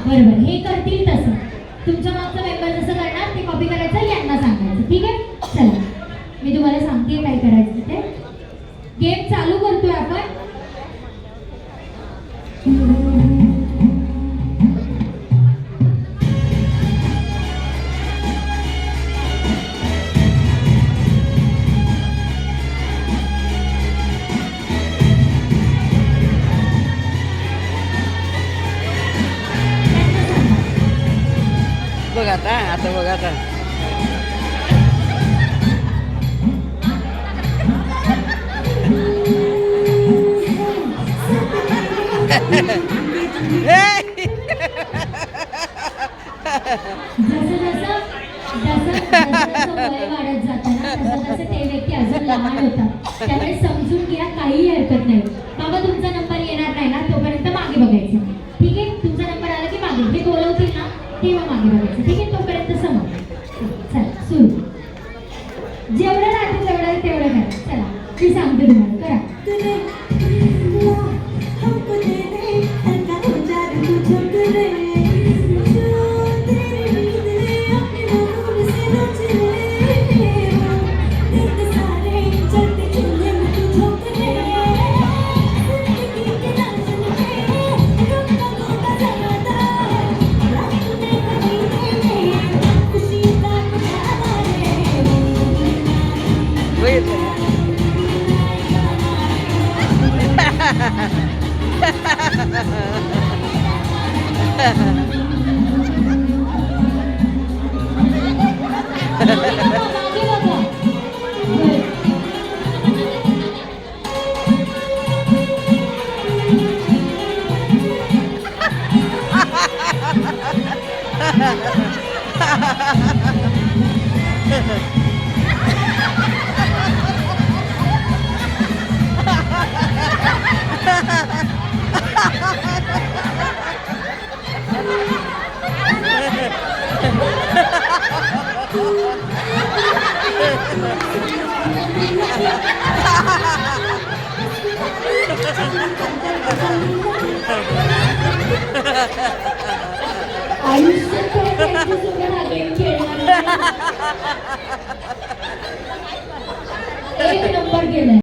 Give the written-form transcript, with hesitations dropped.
बरोबर, हे करतील तसं. तुमच्या मागचा मेंबर जसं करणार ते कॉपी करायचं, यांना सांगायचं. ठीक आहे, चला मी तुम्हाला सांगते काय करायचं ते. गेम चालू करतोय आपण. बघ आता बघ आता. ते व्यक्ती अजून लहान होतात, त्यामुळे समजून घ्या, काही हरकत नाही. बाबा तुमचा नंबर येणार नाही ना तोपर्यंत मागे बघायचं. ठीक आहे, तुमचा नंबर आला की मागे ते बोलवतील ना तेव्हा मागे बघायचं. ठीक आहे, तोपर्यंत समज. चला सुरू. जेवढं राहते तेवढं करा. चला मी सांगते तुम्हाला, करा. एक नंबर गेलाय.